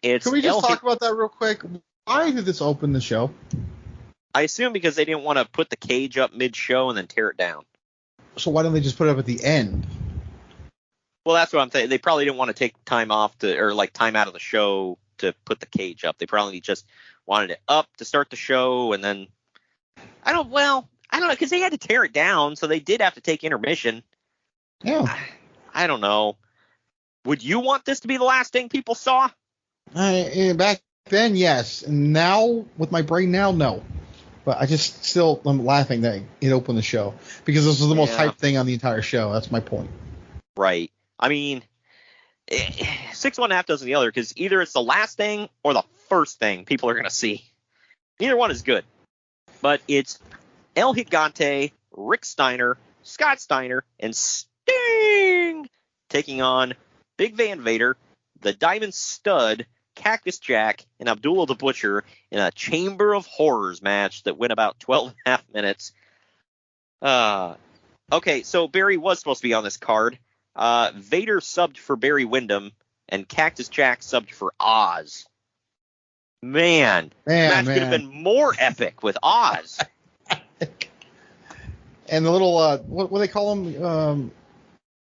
It's Can we just talk about that real quick? Why did this open the show? I assume because they didn't want to put the cage up mid-show and then tear it down. So why don't they just put it up at the end? Well, that's what I'm saying. They probably didn't want to take time off time out of the show to put the cage up. They probably just wanted it up to start the show, and then I don't know, because they had to tear it down, so they did have to take intermission. Yeah. I don't know. Would you want this to be the last thing people saw? Back then, yes. And now, with my brain now, no. But I'm laughing that it opened the show because this was the most hyped thing on the entire show. That's my point. Right. I mean, 6 1/2 dozen the other, because either it's the last thing or the first thing people are going to see. Neither one is good. But it's El Gigante, Rick Steiner, Scott Steiner, and Sting taking on Big Van Vader, the Diamond Stud, Cactus Jack, and Abdullah the Butcher in a Chamber of Horrors match that went about 12.5 minutes. Okay, so Barry was supposed to be on this card. Vader subbed for Barry Windham, and Cactus Jack subbed for Oz. Man, the match could have been more epic with Oz. And the little, what do they call him?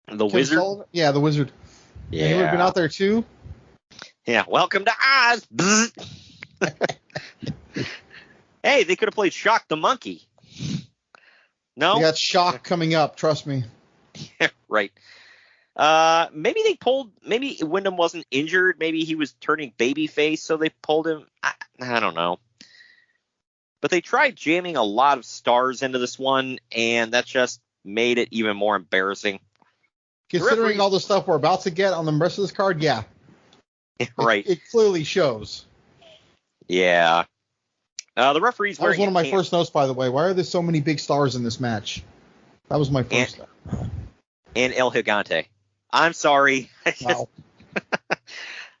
The Wizard? Sullivan? Yeah, the Wizard. Yeah. He would have been out there too? Yeah, welcome to Oz. Hey, they could have played Shock the Monkey. No? They got Shock coming up, trust me. Right. Maybe Wyndham wasn't injured. Maybe he was turning babyface, so they pulled him. I don't know. But they tried jamming a lot of stars into this one, and that just made it even more embarrassing. Considering all the stuff we're about to get on the rest of this card, yeah. Right. It clearly shows. Yeah. The referee's That was one of my first notes, by the way. Why are there so many big stars in this match? That was my first note. And El Gigante. I'm sorry. Wow.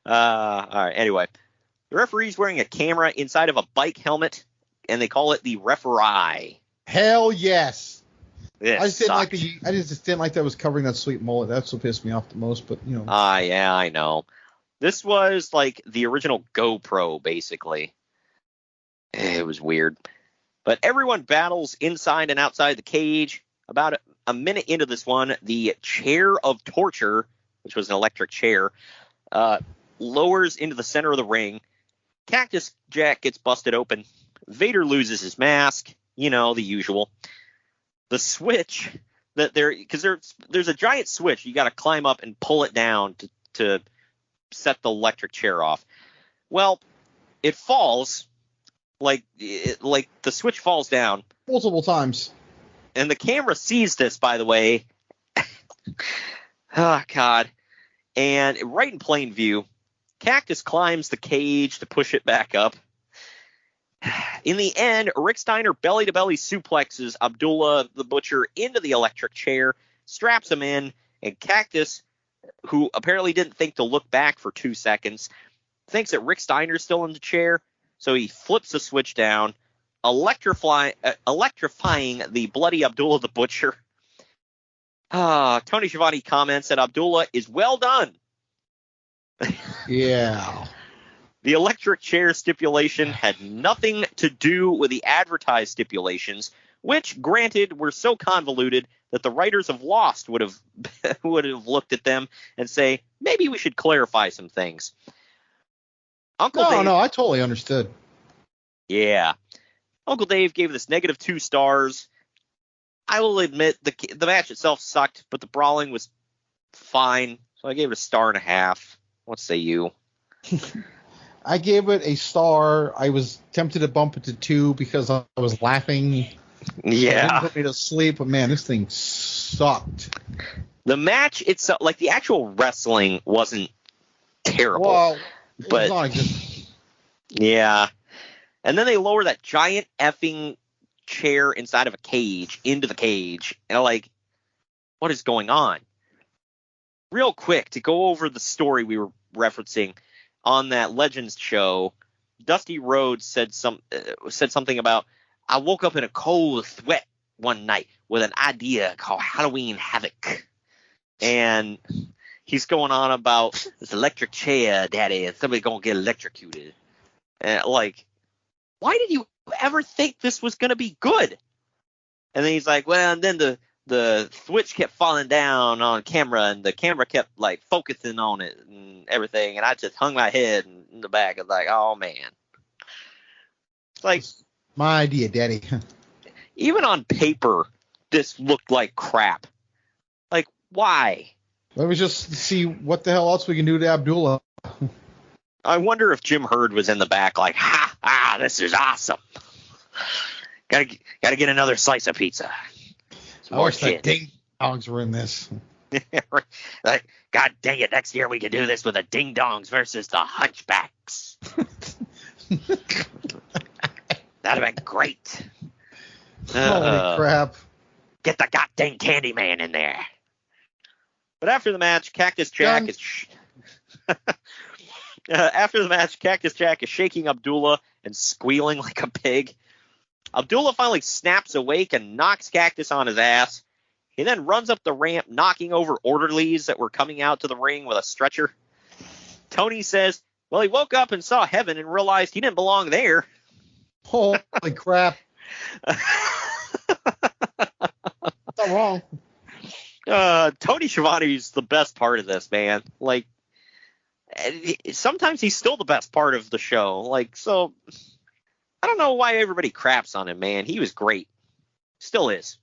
All right. Anyway, the referee's wearing a camera inside of a bike helmet, and they call it the referee. Hell yes. I just didn't like that was covering that sweet mullet. That's what pissed me off the most. But you know. Yeah, I know. This was like the original GoPro, basically. It was weird. But everyone battles inside and outside the cage. About a minute into this one, the chair of torture, which was an electric chair, lowers into the center of the ring. Cactus Jack gets busted open. Vader loses his mask. You know, the usual. The switch because there's a giant switch. You got to climb up and pull it down to set the electric chair off. Well, it falls like the switch falls down multiple times. And the camera sees this, by the way. Oh, God. And right in plain view, Cactus climbs the cage to push it back up. In the end, Rick Steiner belly-to-belly suplexes Abdullah the Butcher into the electric chair, straps him in, and Cactus, who apparently didn't think to look back for 2 seconds, thinks that Rick Steiner's still in the chair, so he flips the switch down, electrifying the bloody Abdullah the Butcher. Tony Schiavone comments that Abdullah is well done. Yeah. The electric chair stipulation had nothing to do with the advertised stipulations, which, granted, were so convoluted that the writers of Lost would have looked at them and say, maybe we should clarify some things. Uncle Dave, I totally understood. Yeah. Uncle Dave gave this -2 stars. I will admit the match itself sucked, but the brawling was fine, so I gave it a 1.5 stars. What say you? I gave it a star. I was tempted to bump it to 2 because I was laughing. Yeah. It didn't put me to sleep, but man, this thing sucked. The match itself, like the actual wrestling, wasn't terrible. Well, but non-existent. Yeah. And then they lower that giant effing chair inside of a cage into the cage. And I'm like, what is going on? Real quick, to go over the story we were referencing on that Legends show, Dusty Rhodes said something about, I woke up in a cold sweat one night with an idea called Halloween Havoc. And he's going on about this electric chair, Daddy, and somebody's going to get electrocuted. And like, why did you ever think this was going to be good? And then he's like, well, and then the switch kept falling down on camera, and the camera kept like focusing on it and everything, and I just hung my head in the back. I was like, oh man. It's like, my idea, Daddy. even on paper, this looked like crap. Like, why? Let me just see what the hell else we can do to Abdullah. I wonder if Jim Herd was in the back like, this is awesome. Gotta get another slice of pizza. I wish the ding dongs were in this. Like, God dang it, next year we can do this with the ding dongs versus the hunchbacks. That'd have been great. Holy crap. Get the goddamn Candyman in there. But after the match, Cactus Jack is shaking Abdullah and squealing like a pig. Abdullah finally snaps awake and knocks Cactus on his ass. He then runs up the ramp, knocking over orderlies that were coming out to the ring with a stretcher. Tony says, well, he woke up and saw heaven and realized he didn't belong there. Holy crap. Not wrong. Tony Schiavone's the best part of this, man. Like, sometimes he's still the best part of the show. Like, so I don't know why everybody craps on him, man. He was great. Still is.